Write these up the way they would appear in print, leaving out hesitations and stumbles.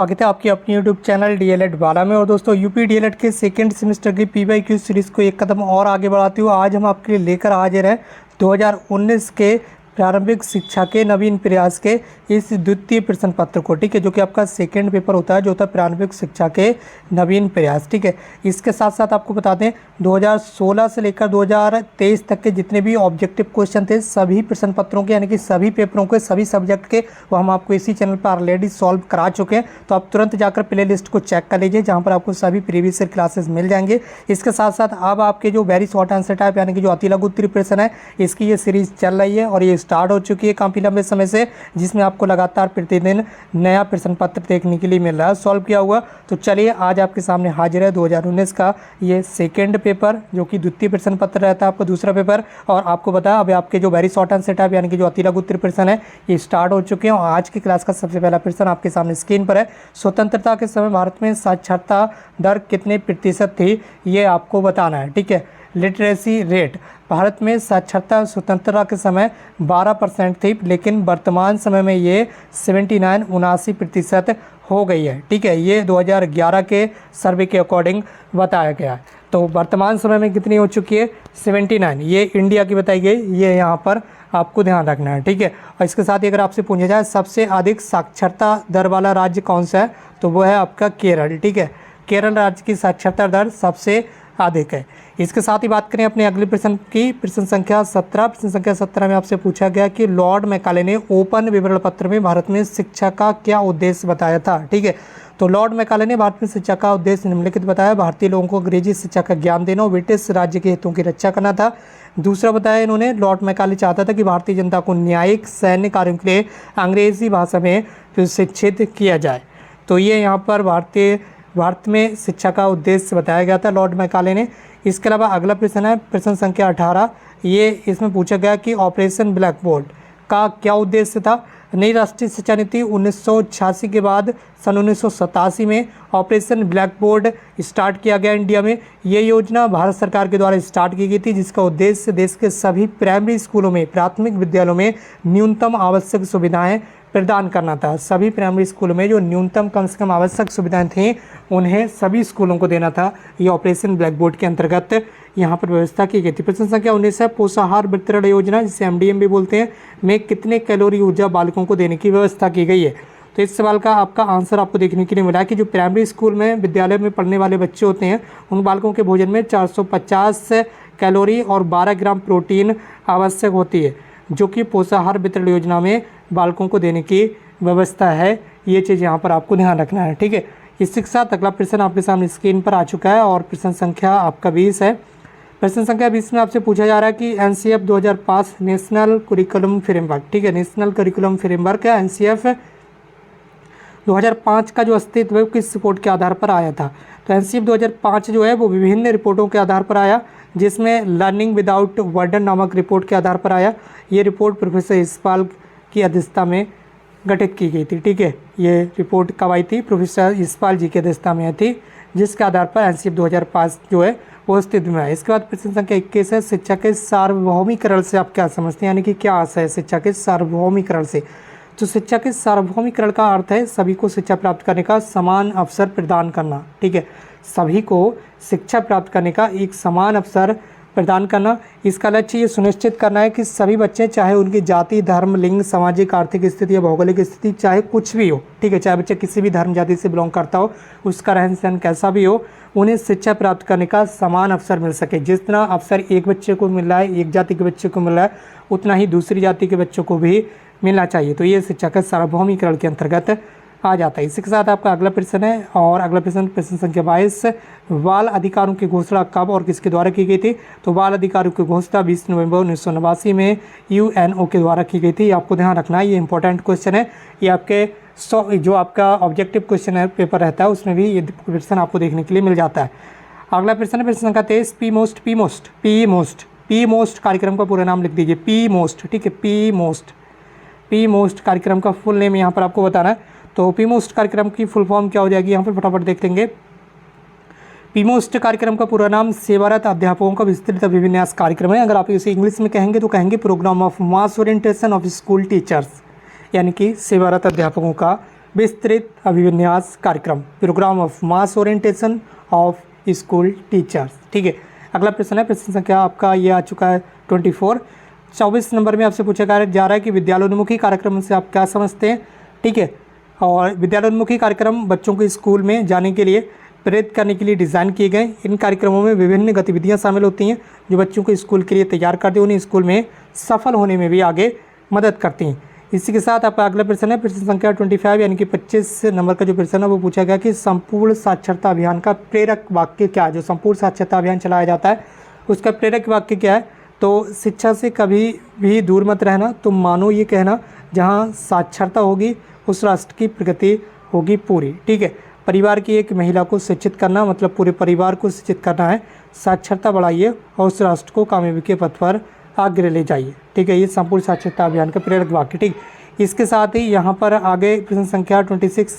स्वागत है आपकी अपनी यूट्यूब चैनल डीएलएड वाला में। और दोस्तों यूपी डीएलएड के सेकंड सेमेस्टर की पीवाईक्यू सीरीज़ को एक कदम और आगे बढ़ाते हुए आज हम आपके लिए लेकर हाजिर हैं 2019 के प्रारंभिक शिक्षा के नवीन प्रयास के इस द्वितीय प्रश्न पत्र को, ठीक है, जो कि आपका सेकंड पेपर होता है, जो होता है प्रारंभिक शिक्षा के नवीन प्रयास, ठीक है। इसके साथ साथ आपको बता दें 2016 से लेकर 2023 तक के जितने भी ऑब्जेक्टिव क्वेश्चन थे सभी प्रश्न पत्रों के, यानी कि सभी पेपरों के, सभी सब्जेक्ट के, वो हम आपको इसी चैनल पर ऑलरेडी सॉल्व करा चुके हैं। तो आप तुरंत जाकर प्ले लिस्ट को चेक कर लीजिए, जहाँ पर आपको सभी प्रीवियस ईयर क्लासेस मिल जाएंगे। इसके साथ साथ अब आपके जो वेरी शॉर्ट आंसर टाइप यानी कि जो अति लघु उत्तरीय प्रश्न है, इसकी ये सीरीज चल रही है और ये स्टार्ट हो चुकी है काफ़ी लंबे समय से, जिसमें आपको लगातार प्रतिदिन नया प्रश्न पत्र देखने के लिए मिल रहा है सॉल्व किया हुआ। तो चलिए आज आपके सामने हाजिर है 2019 का ये सेकंड पेपर, जो कि द्वितीय प्रश्न पत्र रहता है आपका दूसरा पेपर। और आपको बता अभी आपके जो वेरी शॉर्ट आंसर टाइप यानी कि जो अति लघु उत्तरीय प्रश्न है ये स्टार्ट हो चुके हैं। और आज की क्लास का सबसे पहला प्रश्न आपके सामने स्क्रीन पर है। स्वतंत्रता के समय भारत में साक्षरता दर कितने प्रतिशत थी, ये आपको बताना है, ठीक है। लिटरेसी रेट, भारत में साक्षरता स्वतंत्रता के समय 12% थी, लेकिन वर्तमान समय में ये 79-79% हो गई है, ठीक है। ये 2011 के सर्वे के अकॉर्डिंग बताया गया है। तो वर्तमान समय में कितनी हो चुकी है? 79। ये इंडिया की बताई गई, ये यहाँ पर आपको ध्यान रखना है, ठीक है। और इसके साथ ही अगर आपसे पूछा जाए सबसे अधिक साक्षरता दर वाला राज्य कौन सा है, तो वो है आपका केरल, ठीक है। केरल राज्य की साक्षरता दर सबसे अधिक है। इसके साथ ही बात करें अपने अगले प्रश्न की, प्रश्न संख्या 17। प्रश्न संख्या 17 में आपसे पूछा गया कि लॉर्ड मैकाले ने ओपन विवरण पत्र में भारत में शिक्षा का क्या उद्देश्य बताया था, ठीक है। तो लॉर्ड मैकाले ने भारत में शिक्षा का उद्देश्य निम्नलिखित बताया: भारतीय लोगों को अंग्रेजी शिक्षा का ज्ञान देना और ब्रिटिश राज्य के हितों की रक्षा करना था। दूसरा बताया इन्होंने, लॉर्ड मैकाले चाहता था कि भारतीय जनता को न्यायिक सैन्य कार्यों के लिए अंग्रेजी भाषा में शिक्षित किया जाए। तो ये यहाँ पर भारत में शिक्षा का उद्देश्य बताया गया था लॉर्ड मैकाले ने। इसके अलावा अगला प्रश्न है प्रश्न संख्या 18। ये इसमें पूछा गया कि ऑपरेशन ब्लैक बोर्ड का क्या उद्देश्य था। नई राष्ट्रीय शिक्षा नीति 1986 के बाद सन 1987 में ऑपरेशन ब्लैक बोर्ड स्टार्ट किया गया इंडिया में। ये योजना भारत सरकार के द्वारा स्टार्ट की गई थी, जिसका उद्देश्य देश के सभी प्राइमरी स्कूलों में, प्राथमिक विद्यालयों में न्यूनतम आवश्यक सुविधाएं प्रदान करना था। सभी प्राइमरी स्कूलों में जो न्यूनतम कम से कम आवश्यक सुविधाएं थीं उन्हें सभी स्कूलों को देना था। ये ऑपरेशन ब्लैक बोर्ड के अंतर्गत यहाँ पर व्यवस्था की गई थी। प्रश्न संख्या 19 है, पोषाहार वितरण योजना जिसे एमडीएम भी बोलते हैं में कितने कैलोरी ऊर्जा बालकों को देने की व्यवस्था की गई है। तो इस सवाल का आपका आंसर आपको देखने के लिए मिला कि जो प्राइमरी स्कूल में, विद्यालय में पढ़ने वाले बच्चे होते हैं उन बालकों के भोजन में 450 कैलोरी और 12 ग्राम प्रोटीन आवश्यक होती है, जो कि पोषाहार वितरण योजना में बालकों को देने की व्यवस्था है। ये चीज़ यहाँ पर आपको ध्यान रखना है, ठीक है। इसी के साथ अगला प्रश्न आपके सामने स्क्रीन पर आ चुका है और प्रश्न संख्या आपका 20 है। प्रश्न संख्या 20 में आपसे पूछा जा रहा है कि एनसीएफ 2005 नेशनल करिकुलम फ्रेमवर्क, ठीक है, नेशनल करिकुलम फ्रेमवर्क है एनसीएफ 2005 का जो अस्तित्व है किस रिपोर्ट के आधार पर आया था। तो एनसीएफ 2005 जो है वो विभिन्न रिपोर्टों के आधार पर आया, जिसमें लर्निंग विदाउट बर्डन नामक रिपोर्ट के आधार पर आया। ये रिपोर्ट प्रोफेसर यशपाल की अध्यक्षता में गठित की गई थी, ठीक है। ये रिपोर्ट कब आई थी? प्रोफेसर यशपाल जी की अध्यक्षता में आई थी, जिसके आधार पर एनसीएफ 2005 जो है वो अस्तित्व में आया। इसके बाद प्रश्न संख्या 21 है, शिक्षा के सार्वभौमिकरण से आप क्या समझते हैं, यानी कि क्या अर्थ है शिक्षा के सार्वभौमिकरण से। तो शिक्षा के सार्वभौमिकरण का अर्थ है सभी को शिक्षा प्राप्त करने का समान अवसर प्रदान करना, ठीक है। सभी को शिक्षा प्राप्त करने का एक समान अवसर प्रदान करना। इसका लक्ष्य ये सुनिश्चित करना है कि सभी बच्चे, चाहे उनकी जाति, धर्म, लिंग, सामाजिक, आर्थिक स्थिति या भौगोलिक स्थिति चाहे कुछ भी हो, ठीक है, चाहे बच्चा किसी भी धर्म जाति से बिलोंग करता हो, उसका रहन सहन कैसा भी हो, उन्हें शिक्षा प्राप्त करने का समान अवसर मिल सके। जितना अवसर एक बच्चे को मिल रहा है, एक जाति के बच्चे को मिल रहा है, उतना ही दूसरी जाति के बच्चों को भी मिलना चाहिए। तो ये शिक्षा का सार्वभौमिकरण के अंतर्गत आ जाता है। इसी के साथ आपका अगला प्रश्न है और अगला प्रश्न संख्या 22, बाल अधिकारों की घोषणा कब और किसके द्वारा की गई थी। तो बाल अधिकारों की घोषणा 20 नवंबर 1989 में यूएनओ के द्वारा की गई थी। आपको ध्यान रखना है, ये इंपॉर्टेंट क्वेश्चन है। ये आपके जो आपका ऑब्जेक्टिव क्वेश्चन है पेपर रहता है उसमें भी ये क्वेश्चन आपको देखने के लिए मिल जाता है। अगला प्रश्न है प्रश्न संख्या 23, पी मोस्ट कार्यक्रम का पूरा नाम लिख दीजिए। पी मोस्ट, ठीक है, पी मोस्ट कार्यक्रम का फुल नेम यहाँ पर आपको बताना है। तो पी मोस्ट कार्यक्रम की फुल फॉर्म क्या हो जाएगी, यहाँ पर फटाफट देख लेंगे। पी मोस्ट कार्यक्रम का पूरा नाम सेवारत अध्यापकों का विस्तृत अभिविन्यास कार्यक्रम है। अगर आप इसे इंग्लिश में कहेंगे तो कहेंगे programme of mass orientation of school teachers, यानी कि सेवारत अध्यापकों का विस्तृत अभिविन्यास कार्यक्रम, programme of mass orientation of school teachers. ठीक है, अगला प्रश्न है, प्रश्न संख्या आपका ये आ चुका है 24 नंबर में आपसे पूछा जा रहा है कि विद्यालयोन्मुखी कार्यक्रम से आप क्या समझते हैं। ठीक है, और विद्यालयोन्मुखी कार्यक्रम बच्चों को स्कूल में जाने के लिए प्रेरित करने के लिए डिज़ाइन किए गए। इन कार्यक्रमों में विभिन्न गतिविधियां शामिल होती हैं जो बच्चों को स्कूल के लिए तैयार करती हैं, उन्हें स्कूल में सफल होने में भी आगे मदद करती हैं। इसी के साथ आपका अगला प्रश्न है, प्रश्न संख्या 25 यानी कि 25 नंबर का जो प्रश्न है वो पूछा गया कि संपूर्ण साक्षरता अभियान का प्रेरक वाक्य क्या है। जो संपूर्ण साक्षरता अभियान चलाया जाता है उसका प्रेरक वाक्य क्या है। तो शिक्षा से कभी भी दूर मत रहना, तो मानो ये कहना जहाँ साक्षरता होगी उस राष्ट्र की प्रगति होगी पूरी। ठीक है, परिवार की एक महिला को शिक्षित करना मतलब पूरे परिवार को शिक्षित करना है। साक्षरता बढ़ाइए और उस राष्ट्र को कामयाबी के पथ पर आगे ले जाइए। ठीक है, ये संपूर्ण साक्षरता अभियान का प्रेरक वाक्य। ठीक, इसके साथ ही यहाँ पर आगे प्रश्न संख्या 26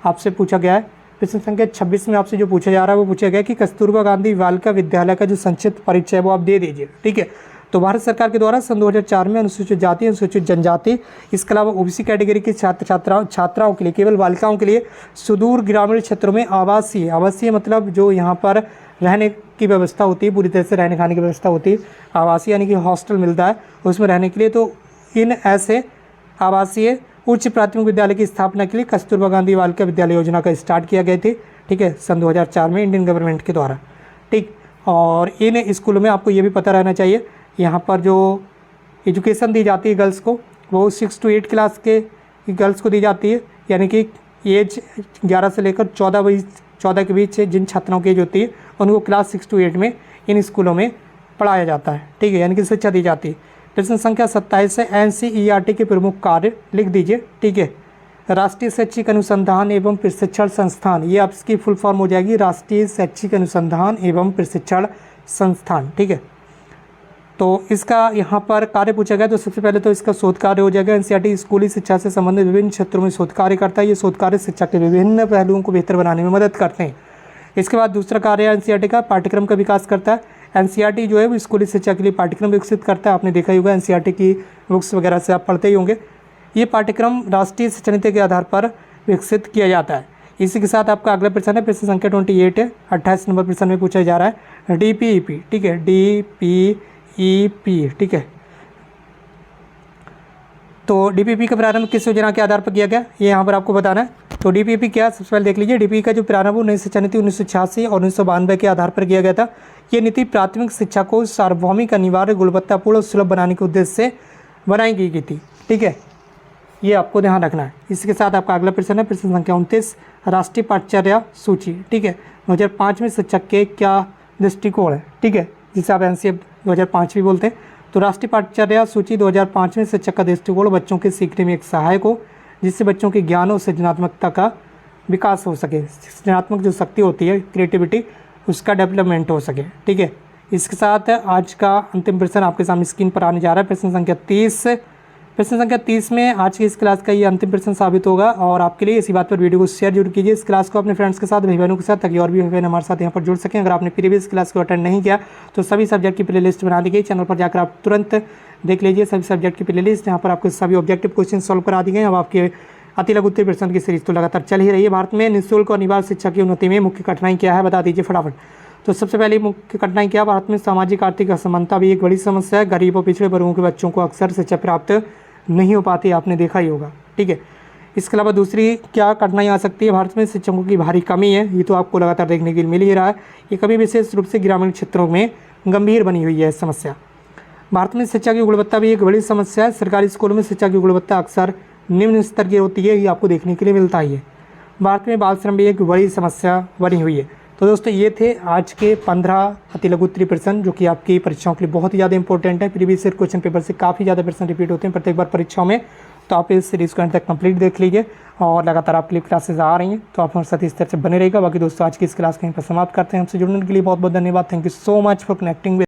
आपसे पूछा गया है। प्रश्न संख्या 26 में आपसे जो पूछा जा रहा है वो पूछा गया कि कस्तूरबा गांधी बालिका विद्यालय का जो संक्षिप्त परिचय है वो आप दे दीजिए। ठीक है, तो भारत सरकार के द्वारा सन 2004 में अनुसूचित जाति, अनुसूचित जनजाति, इसके अलावा ओबीसी कैटेगरी के छात्राओं के लिए, केवल बालिकाओं के लिए सुदूर ग्रामीण क्षेत्रों में आवासीय मतलब जो यहाँ पर रहने की व्यवस्था होती है, पूरी तरह से रहने खाने की व्यवस्था होती है। आवासीय यानी कि हॉस्टल मिलता है उसमें रहने के लिए। तो इन ऐसे आवासीय उच्च प्राथमिक विद्यालय की स्थापना के लिए कस्तूरबा गांधी बालिका विद्यालय योजना का स्टार्ट किया गया थी। ठीक है, सन 2004 में इंडियन गवर्नमेंट के द्वारा। ठीक, और इन स्कूलों में आपको ये भी पता रहना चाहिए, यहाँ पर जो एजुकेशन दी जाती है गर्ल्स को वो 6 to 8 क्लास के गर्ल्स को दी जाती है, यानी कि एज 11 से लेकर 14 के बीच जिन छात्राओं की एज होती है उनको क्लास 6 to 8 में इन स्कूलों में पढ़ाया जाता है। ठीक है, यानी कि शिक्षा दी जाती है। प्रश्न संख्या 27 है, NCERT के प्रमुख कार्य लिख दीजिए। ठीक है, राष्ट्रीय शैक्षिक अनुसंधान एवं प्रशिक्षण संस्थान, ये आपकी फुल फॉर्म हो जाएगी, राष्ट्रीय शैक्षिक अनुसंधान एवं प्रशिक्षण संस्थान। ठीक है, तो इसका यहाँ पर कार्य पूछा गया, तो सबसे पहले तो इसका शोध कार्य हो जाएगा। NCERT स्कूली शिक्षा से संबंधित विभिन्न क्षेत्रों में शोध कार्य करता है। ये शोध कार्य शिक्षा के विभिन्न पहलुओं को बेहतर बनाने में मदद करते हैं। इसके बाद दूसरा कार्य है NCERT का पाठ्यक्रम का विकास करता है। NCERT जो है वो स्कूली शिक्षा के लिए पाठ्यक्रम विकसित करता है। आपने देखा ही होगा, NCERT की बुक्स वगैरह से आप पढ़ते ही होंगे। ये पाठ्यक्रम राष्ट्रीय शिक्षा नीति के आधार पर विकसित किया जाता है। इसी के साथ आपका अगला प्रश्न है, प्रश्न संख्या 28 है, 28 नंबर प्रश्न में पूछा जा रहा है DPEP। ठीक है, DPEP। ठीक है, तो DPEP का प्रारंभ किस योजना के आधार पर किया गया, ये यहाँ पर आपको बताना है। तो DPEP क्या है, सबसे पहले देख लीजिए। DPEP का जो प्रारंभ नई शिक्षा नीति 1986 और 1992 के आधार पर किया गया था। ये नीति प्राथमिक शिक्षा को सार्वभौमिक, अनिवार्य, गुणवत्तापूर्ण और सुलभ बनाने के उद्देश्य से बनाई गई थी। ठीक है, ये आपको ध्यान रखना है। इसके साथ आपका अगला प्रश्न है, प्रश्न संख्या 29, राष्ट्रीय पाठ्यचर्या सूची। ठीक है, 2005 में शिक्षक के क्या दृष्टिकोण है। ठीक है, जिसे आप NCF 2005 भी बोलते हैं। तो राष्ट्रीय पाठ्यचर्या सूची 2005 में शिक्षक का दृष्टिकोण बच्चों के सीखने में एक सहायक हो, जिससे बच्चों के ज्ञान और सृजनात्मकता का विकास हो सके। सृजनात्मक जो शक्ति होती है, क्रिएटिविटी, उसका डेवलपमेंट हो सके। ठीक है, इसके साथ आज का अंतिम प्रश्न आपके सामने स्क्रीन पर आने जा रहा है, प्रश्न संख्या 30। प्रश्न संख्या 30 में आज की इस क्लास का ये अंतिम प्रश्न साबित होगा और आपके लिए इसी बात पर वीडियो को शेयर जरूर कीजिए। इस क्लास को अपने फ्रेंड्स के साथ, भाई बहनों के साथ, ताकि और भी भाई बहन हमारे साथ यहाँ पर जुड़ सकें। अगर आपने प्रीवियस क्लास को अटेंड नहीं किया तो सभी सब्जेक्ट की प्लेलिस्ट बना दी गई, चैनल पर जाकर आप तुरंत देख लीजिए सभी सब्जेक्ट की प्लेलिस्ट। यहाँ पर आपको सभी ऑब्जेक्टिव क्वेश्चन सॉल्व करा दी गए। अब आपके अति लघु उत्तरीय प्रश्न की सीरीज तो लगातार चल ही रही है। भारत में निःशुल्क और अनिवार्य शिक्षा की उन्नति में मुख्य कठिनाई क्या है, बता दीजिए फटाफट। तो सबसे पहले मुख्य कठिनाई क्या, भारत में सामाजिक आर्थिक असमानता भी एक बड़ी समस्या है। गरीब और पिछड़े वर्गों के बच्चों को अक्सर शिक्षा प्राप्त नहीं हो पाती, आपने देखा ही होगा। ठीक है, इसके अलावा दूसरी क्या कठिनाई आ सकती है, भारत में शिक्षकों की भारी कमी है। ये तो आपको लगातार देखने के लिए मिल ही रहा है। ये कमी विशेष रूप से ग्रामीण क्षेत्रों में गंभीर बनी हुई है समस्या। भारत में शिक्षा की गुणवत्ता भी एक बड़ी समस्या है। सरकारी स्कूलों में शिक्षा की गुणवत्ता अक्सर निम्न स्तर की होती है, ये आपको देखने के लिए मिलता ही है। भारत में बाल श्रम भी एक बड़ी समस्या बनी हुई है। तो दोस्तों ये थे आज के 15 अति लघु उत्तरीय प्रश्न, जो कि आपकी परीक्षाओं के लिए बहुत ही ज़्यादा इंपॉर्टेंट है। प्रीवियस ईयर क्वेश्चन पेपर से काफ़ी ज़्यादा प्रश्न रिपीट होते हैं प्रत्येक बार परीक्षाओं में। तो आप इस सीरीज़ को अंत तक कंप्लीट देख लीजिए और लगातार आपके लिए क्लासेज आ रही हैं, तो आप हमारे साथ इस तरह से बने रहेगा। बाकी दोस्तों आज की इस क्लास को यहीं पर समाप्त करते हैं। हमसे जुड़ने के लिए बहुत बहुत धन्यवाद। Thank you so much for connecting with